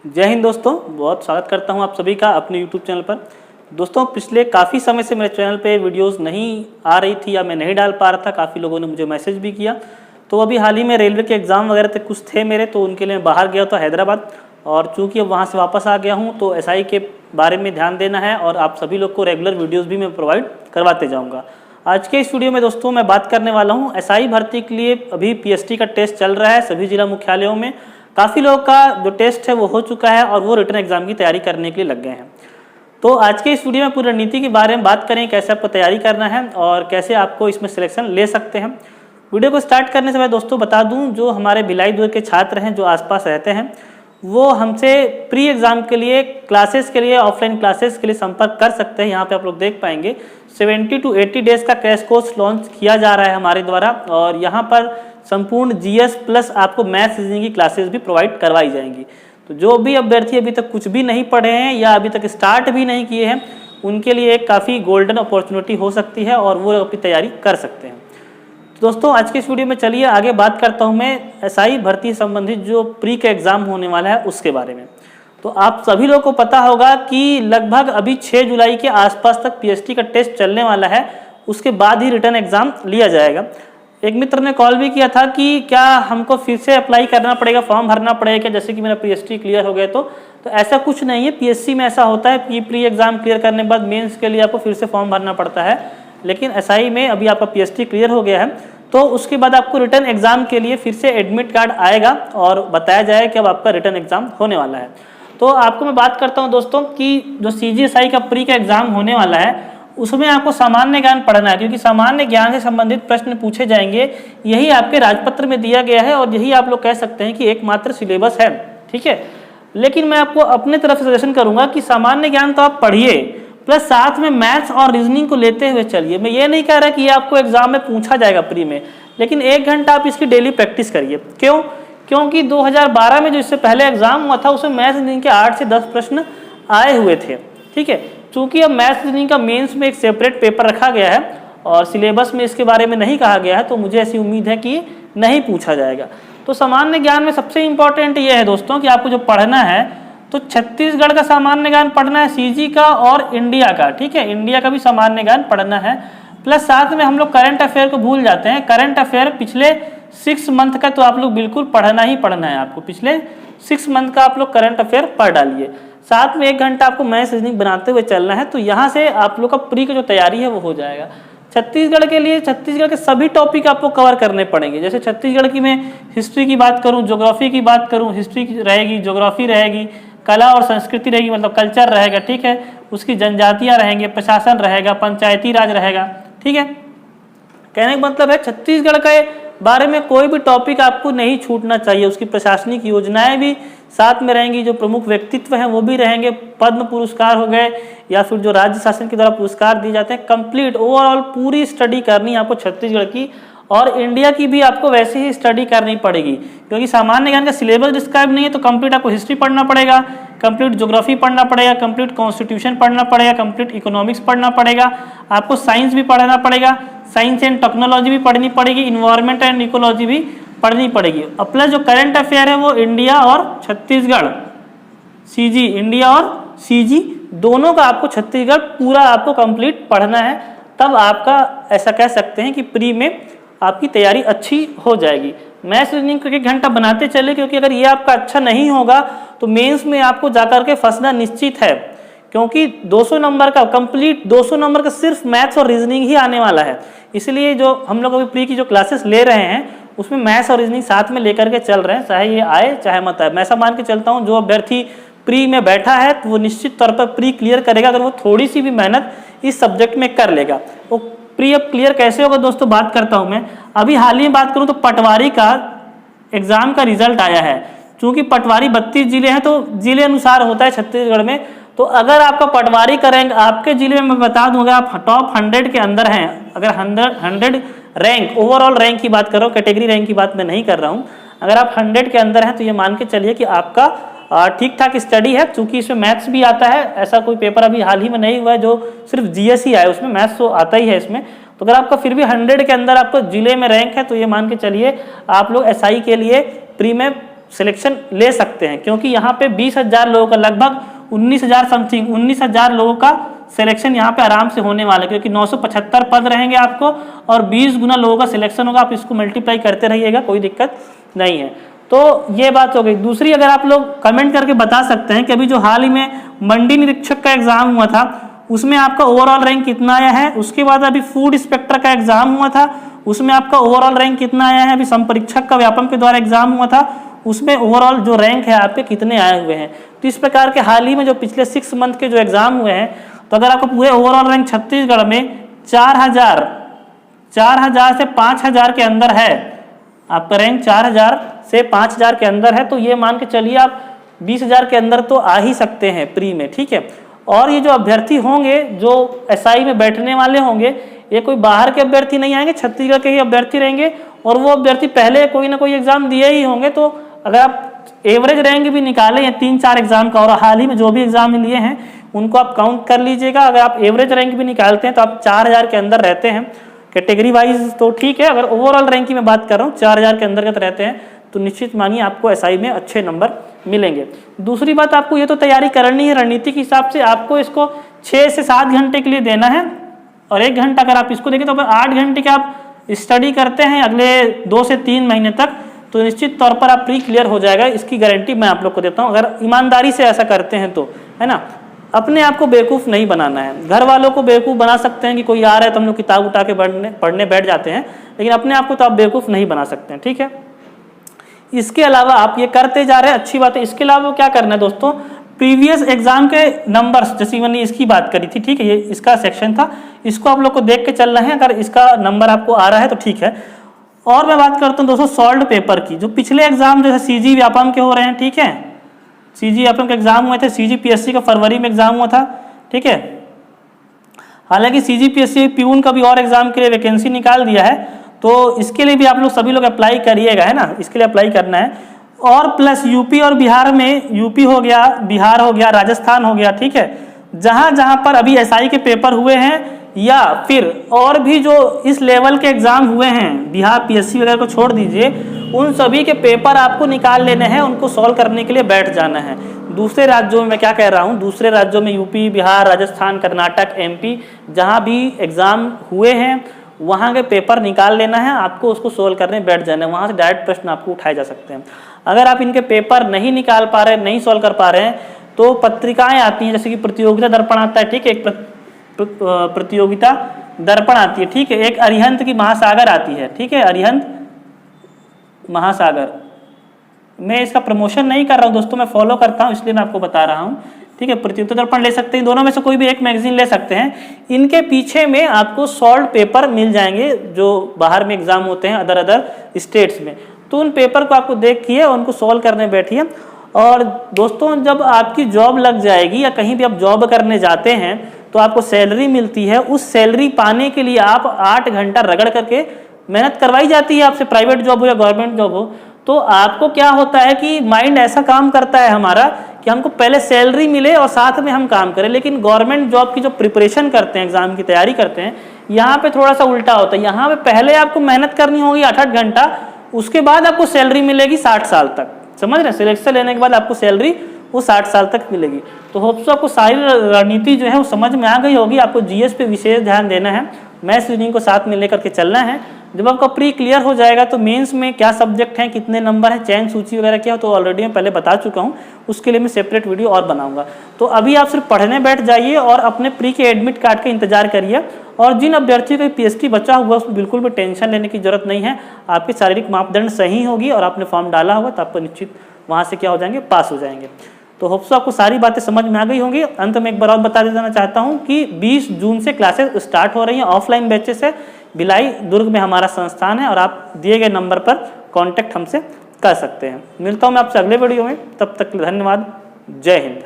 जय हिंद दोस्तों, बहुत स्वागत करता हूं आप सभी का अपने YouTube चैनल पर। दोस्तों, पिछले काफ़ी समय से मेरे चैनल पे वीडियोस नहीं आ रही थी या मैं नहीं डाल पा रहा था। काफ़ी लोगों ने मुझे मैसेज भी किया। तो अभी हाल ही में रेलवे के एग्ज़ाम वगैरह थे, कुछ थे मेरे, तो उनके लिए मैं बाहर गया था हैदराबाद। और चूँकि अब वहाँ से वापस आ गया हूँ तो SI के बारे में ध्यान देना है और आप सभी लोग को रेगुलर वीडियोज़ भी मैं प्रोवाइड करवाते जाऊँगा। आज के इस वीडियो में दोस्तों मैं बात करने वाला हूँ SI भर्ती के लिए। अभी PST का टेस्ट चल रहा है सभी जिला मुख्यालयों में। काफ़ी लोगों का जो टेस्ट है वो हो चुका है और वो रिटर्न एग्जाम की तैयारी करने के लिए लग गए हैं। तो आज के इस वीडियो में पूरी रणनीति के बारे में बात करें, कैसे आपको तैयारी करना है और कैसे आपको इसमें सिलेक्शन ले सकते हैं। वीडियो को स्टार्ट करने से मैं दोस्तों बता दूं, जो हमारे भिलाई दूर के छात्र हैं जो आसपास रहते हैं वो हमसे प्री एग्ज़ाम के लिए क्लासेस के लिए ऑफलाइन क्लासेस के लिए संपर्क कर सकते हैं। यहाँ पे आप लोग देख पाएंगे 70 to 80 डेज का क्रैश कोर्स लॉन्च किया जा रहा है हमारे द्वारा और यहाँ पर संपूर्ण GS प्लस आपको मैथ्स रीजनिंग की क्लासेस भी प्रोवाइड करवाई जाएंगी। तो जो भी अभ्यर्थी अभी तक कुछ भी नहीं पढ़े हैं या अभी तक स्टार्ट भी नहीं किए हैं, उनके लिए एक काफ़ी गोल्डन अपॉर्चुनिटी हो सकती है और वो अपनी तैयारी कर सकते हैं। तो दोस्तों, आज के इस वीडियो में चलिए आगे बात करता हूँ मैं SI भर्ती संबंधित जो प्री का एग्ज़ाम होने वाला है उसके बारे में। तो आप सभी लोगों को पता होगा कि लगभग अभी 6 जुलाई के आसपास तक PST का टेस्ट चलने वाला है, उसके बाद ही रिटर्न एग्ज़ाम लिया जाएगा। एक मित्र ने कॉल भी किया था कि क्या हमको फिर से अप्लाई करना पड़ेगा, फॉर्म भरना पड़ेगा क्या, जैसे कि मेरा PST क्लियर हो गया। तो ऐसा कुछ नहीं है। PSC में ऐसा होता है कि प्री एग्ज़ाम क्लियर करने के बाद मेंस के लिए आपको फिर से फॉर्म भरना पड़ता है, लेकिन SI में अभी आपका PST क्लियर हो गया है तो उसके बाद आपको रिटर्न एग्ज़ाम के लिए फिर से एडमिट कार्ड आएगा और बताया जाए कि अब आपका रिटर्न एग्ज़ाम होने वाला है। तो आपको मैं बात करता हूं दोस्तों कि जो CGSI का प्री का एग्ज़ाम होने वाला है उसमें आपको सामान्य ज्ञान पढ़ना है, क्योंकि सामान्य ज्ञान से संबंधित प्रश्न पूछे जाएंगे। यही आपके राजपत्र में दिया गया है और यही आप लोग कह सकते हैं कि एकमात्र सिलेबस है, ठीक है। लेकिन मैं आपको अपने तरफ से सजेशन करूंगा कि सामान्य ज्ञान तो आप पढ़िए, प्लस साथ में मैथ्स और रीजनिंग को लेते हुए चलिए। मैं ये नहीं कह रहा कि ये आपको एग्जाम में पूछा जाएगा प्री में, लेकिन 1 घंटा आप इसकी डेली प्रैक्टिस करिए। क्यों? क्योंकि 2012 में जो इससे पहले एग्जाम हुआ था उसमें मैथ्स रीजनिंग के 8 से 10 प्रश्न आए हुए थे, ठीक है। चूंकि अब मैथ्स रीजनिंग का मेंस में एक सेपरेट पेपर रखा गया है और सिलेबस में इसके बारे में नहीं कहा गया है, तो मुझे ऐसी उम्मीद है कि नहीं पूछा जाएगा। तो सामान्य ज्ञान में सबसे इंपॉर्टेंट ये है दोस्तों कि आपको जो पढ़ना है तो छत्तीसगढ़ का सामान्य ज्ञान पढ़ना है, CG का और इंडिया का, ठीक है। इंडिया का भी सामान्य ज्ञान पढ़ना है, प्लस साथ में हम लोग करंट अफेयर को भूल जाते हैं। करंट अफेयर पिछले 6 मंथ का तो आप लोग बिल्कुल पढ़ना ही पढ़ना है। आपको पिछले 6 मंथ का आप लोग करंट अफेयर पढ़ डालिए। साथ में 1 घंटा आपको मैथ्स रीजनिंग बनाते हुए चलना है। तो यहाँ से आप लोग का प्री की जो तैयारी है वो हो जाएगा। छत्तीसगढ़ के लिए छत्तीसगढ़ के सभी टॉपिक आपको कवर करने पड़ेंगे। जैसे छत्तीसगढ़ की मैं हिस्ट्री की बात करूँ, ज्योग्राफी की बात करूँ, हिस्ट्री रहेगी, ज्योग्राफी रहेगी, कला और संस्कृति रहेगी, मतलब कल्चर रहेगा, ठीक है। उसकी जनजातियाँ रहेंगे, प्रशासन रहेगा, पंचायती राज रहेगा, ठीक है। कहने का मतलब है छत्तीसगढ़ के बारे में कोई भी टॉपिक आपको नहीं छूटना चाहिए। उसकी प्रशासनिक योजनाएं भी साथ में रहेंगी, जो प्रमुख व्यक्तित्व हैं वो भी रहेंगे। पद्म पुरस्कार हो गए या फिर जो राज्य शासन के द्वारा पुरस्कार दिए जाते हैं, कंप्लीट ओवरऑल पूरी स्टडी करनी है आपको छत्तीसगढ़ की। और इंडिया की भी आपको वैसे ही स्टडी करनी पड़ेगी, क्योंकि सामान्य ज्ञान का सिलेबस डिस्क्राइब नहीं है। तो कंप्लीट आपको हिस्ट्री पढ़ना पड़ेगा, कंप्लीट ज्योग्राफी पढ़ना पड़ेगा, कंप्लीट कॉन्स्टिट्यूशन पढ़ना पड़ेगा, कंप्लीट इकोनॉमिक्स पढ़ना पड़ेगा, आपको साइंस भी पढ़ना पड़ेगा, साइंस एंड टेक्नोलॉजी भी पढ़नी पड़ेगी, इन्वायरमेंट एंड इकोलॉजी भी पढ़नी पड़ेगी। और प्लस जो करंट अफेयर है वो इंडिया और छत्तीसगढ़, CG इंडिया और CG दोनों का आपको छत्तीसगढ़ पूरा आपको कंप्लीट पढ़ना है। तब आपका ऐसा कह सकते हैं कि प्री में आपकी तैयारी अच्छी हो जाएगी। मैथ्स रीजनिंग को 1 घंटा बनाते चले, क्योंकि अगर ये आपका अच्छा नहीं होगा तो मेंस में आपको जाकर के फंसना निश्चित है। क्योंकि 200 नंबर का कंप्लीट 200 नंबर का सिर्फ मैथ्स और रीजनिंग ही आने वाला है। इसलिए जो हम लोग अभी प्री की जो क्लासेस ले रहे हैं उसमें मैथ्स और रीजनिंग साथ में लेकर के चल रहे हैं, चाहे ये आए चाहे मत आए। मैं ऐसा मान के चलता हूँ जो अभ्यर्थी प्री में बैठा है तो वो निश्चित तौर पर प्री क्लियर करेगा, अगर वो थोड़ी सी भी मेहनत इस सब्जेक्ट में कर लेगा। वो प्री अब क्लियर कैसे होगा दोस्तों, बात करता हूँ मैं। अभी हाल ही में बात करूँ तो पटवारी का एग्जाम का रिजल्ट आया है। चूंकि पटवारी 32 जिले हैं तो जिले अनुसार होता है छत्तीसगढ़ में। तो अगर आपका पटवारी का रैंक आपके जिले में, मैं बता दूं, अगर आप टॉप 100 के अंदर हैं, अगर 100 रैंक ओवरऑल रैंक की बात कर रहा हूँ, कैटेगरी रैंक की बात मैं नहीं कर रहा हूँ, अगर आप 100 के अंदर हैं तो ये मान के चलिए कि आपका ठीक ठाक स्टडी है। चूंकि इसमें मैथ्स भी आता है, ऐसा कोई पेपर अभी हाल ही में नहीं हुआ है जो सिर्फ GS ही आया, उसमें मैथ्स तो आता ही है इसमें। तो अगर आपका फिर भी 100 के अंदर आपको जिले में रैंक है तो ये मान के चलिए आप लोग SI के लिए प्री में सिलेक्शन ले सकते हैं, क्योंकि यहाँ पे 20,000 लोगों का लगभग 19,000 समथिंग 19,000 लोगों का सिलेक्शन यहाँ पे आराम से होने वाला है, क्योंकि 975 पद रहेंगे आपको और 20 गुना लोगों का सिलेक्शन होगा। आप इसको मल्टीप्लाई करते रहिएगा, कोई दिक्कत नहीं है। तो ये बात हो गई। दूसरी, अगर आप लोग कमेंट करके बता सकते हैं कि अभी जो हाल ही में मंडी निरीक्षक का एग्जाम हुआ था उसमें आपका ओवरऑल रैंक कितना आया है। उसके बाद अभी फूड इंस्पेक्टर का एग्जाम हुआ था, उसमें आपका ओवरऑल रैंक कितना आया है। अभी संपरीक्षक का व्यापम के द्वारा एग्जाम हुआ था, उसमें ओवरऑल जो रैंक है आपके कितने आए हुए हैं। तो इस प्रकार के हाल ही में जो पिछले 6 मंथ के जो एग्जाम हुए हैं, तो अगर आपको पूरे ओवरऑल रैंक छत्तीसगढ़ में 4,000 से 5,000 के अंदर है, आपका रैंक 4,000 से 5,000 के अंदर है, तो ये मान के चलिए आप 20,000 के अंदर तो आ ही सकते हैं प्री में, ठीक है। और ये जो अभ्यर्थी होंगे जो एसआई में बैठने वाले होंगे, ये कोई बाहर के अभ्यर्थी नहीं आएंगे, छत्तीसगढ़ के ही अभ्यर्थी रहेंगे और वो अभ्यर्थी पहले कोई ना कोई एग्जाम दिए ही होंगे। तो अगर आप एवरेज रैंक भी निकालें 3-4 एग्जाम का, और हाल ही में जो भी एग्जाम लिए हैं उनको आप काउंट कर लीजिएगा। अगर आप एवरेज रैंक भी निकालते हैं तो आप 4,000 के अंदर रहते हैं कैटेगरी वाइज, तो ठीक है। अगर ओवरऑल रैंक की मैं बात कर रहा हूँ 4,000 के अंतर्गत रहते हैं तो निश्चित मानिए आपको एसआई में अच्छे नंबर मिलेंगे। दूसरी बात, आपको ये तो तैयारी करनी है रणनीति के हिसाब से, आपको इसको 6 से 7 घंटे के लिए देना है और 1 घंटा अगर आप इसको देखें तो 8 घंटे के आप स्टडी करते हैं अगले 2 से 3 महीने तक, तो निश्चित तौर पर आप प्री क्लियर हो जाएगा, इसकी गारंटी मैं आप लोग को देता हूँ। अगर ईमानदारी से ऐसा करते हैं तो, है ना। अपने आप को बेवकूफ़ नहीं बनाना है। घर वालों को बेवकूफ़ बना सकते हैं कि कोई आ रहा है तो हम लोग किताब उठा के पढ़ने बैठ जाते हैं, लेकिन अपने आप को तो आप बेवकूफ़ नहीं बना सकते हैं, ठीक है। इसके अलावा आप ये करते जा रहे हैं, अच्छी बात है। इसके अलावा क्या करना है दोस्तों, प्रीवियस एग्जाम के नंबर्स, जैसे मैंने इसकी बात करी थी, ठीक है, ये इसका सेक्शन था, इसको आप लोग को देख के चलना है। अगर इसका नंबर आपको आ रहा है तो ठीक है। और मैं बात करता हूँ दोस्तों सॉल्व पेपर की, जो पिछले एग्जाम जैसे सीजी व्यापम के हो रहे हैं, ठीक है, सीजी व्यापम के एग्जाम हुए थे, सीजी पीएससी का फरवरी में एग्जाम हुआ था, ठीक है। हालांकि सीजी पीएससी प्यून का भी और एग्जाम के लिए वैकेंसी निकाल दिया है, तो इसके लिए भी आप लोग सभी लोग अप्लाई करिएगा, है ना, इसके लिए अप्लाई करना है। और प्लस यूपी और बिहार में, यूपी हो गया, बिहार हो गया, राजस्थान हो गया, ठीक है, जहां जहां पर अभी एसआई के पेपर हुए हैं या फिर और भी जो इस लेवल के एग्जाम हुए हैं, बिहार पीएससी वगैरह को छोड़ दीजिए, उन सभी के पेपर आपको निकाल लेने हैं, उनको सॉल्व करने के लिए बैठ जाना है। दूसरे राज्यों में मैं क्या कह रहा हूँ, दूसरे राज्यों में यूपी, बिहार, राजस्थान, कर्नाटक, एमपी, जहाँ भी एग्जाम हुए हैं वहाँ के पेपर निकाल लेना है, आपको उसको सोल्व करने बैठ जाना है। वहाँ से डायरेक्ट प्रश्न आपको उठाए जा सकते हैं। अगर आप इनके पेपर नहीं निकाल पा रहे, नहीं सोल्व कर पा रहे हैं, तो पत्रिकाएं आती हैं, जैसे कि प्रतियोगिता दर्पण आता है, ठीक है, एक प्रतियोगिता दर्पण आती है, ठीक है, एक अरिहंत की महासागर आती है, ठीक है, अरिहंत महासागर। मैं इसका प्रमोशन नहीं कर रहा हूँ दोस्तों, मैं फॉलो करता हूँ इसलिए मैं आपको बता रहा हूँ, ठीक है। प्रतियोगिता दर्पण ले सकते हैं, दोनों में से कोई भी एक मैगजीन ले सकते हैं। इनके पीछे में आपको सॉल्व पेपर मिल जाएंगे जो बाहर में एग्जाम होते हैं अदर स्टेट्स में, तो उन पेपर को आपको देखिए और उनको सॉल्व करने बैठिए। और दोस्तों जब आपकी जॉब लग जाएगी या कहीं भी आप जॉब करने जाते हैं तो आपको सैलरी मिलती है, उस सैलरी पाने के लिए आप 8 घंटा रगड़ करके मेहनत करवाई जाती है आपसे, प्राइवेट जॉब हो या गवर्नमेंट जॉब हो। तो आपको क्या होता है कि माइंड ऐसा काम करता है हमारा कि हमको पहले सैलरी मिले और साथ में हम काम करें, लेकिन गवर्नमेंट जॉब की जो प्रिपरेशन करते हैं, एग्जाम की तैयारी करते हैं, यहाँ पे थोड़ा सा उल्टा होता है। यहाँ पे पहले आपको मेहनत करनी होगी 8-8 घंटा, उसके बाद आपको सैलरी मिलेगी 60 साल तक, समझ रहे हैं। सिलेक्शन लेने के बाद आपको सैलरी वो 60 साल तक मिलेगी। तो होप्स आपको सारी रणनीति जो है वो समझ में आ गई होगी। आपको जीएस पे विशेष ध्यान देना है, मैथ्स रीजनिंग को साथ में लेकर के चलना है। जब आपका प्री क्लियर हो जाएगा तो मेंस में क्या सब्जेक्ट हैं, कितने नंबर हैं, चयन सूची वगैरह क्या हो, तो ऑलरेडी मैं पहले बता चुका हूँ, उसके लिए मैं सेपरेट वीडियो और बनाऊंगा। तो अभी आप सिर्फ पढ़ने बैठ जाइए और अपने प्री के एडमिट कार्ड का इंतजार करिए। और जिन अभ्यर्थियों का पीएचडी बचा हुआ उसमें बिल्कुल भी टेंशन लेने की जरूरत नहीं है। आपकी शारीरिक मापदंड सही होगी और आपने फॉर्म डाला होगा तो आपको निश्चित वहाँ से क्या हो जाएंगे, पास हो जाएंगे। तो होप्स आपको सारी बातें समझ में आ गई होंगी। अंत में एक बार और बता देना चाहता हूँ कि 20 जून से क्लासेस स्टार्ट हो रही हैं ऑफलाइन बैचेस से। भिलाई दुर्ग में हमारा संस्थान है और आप दिए गए नंबर पर कांटेक्ट हमसे कर सकते हैं। मिलता हूँ मैं आपसे अगले वीडियो में, तब तक धन्यवाद। जय हिंद।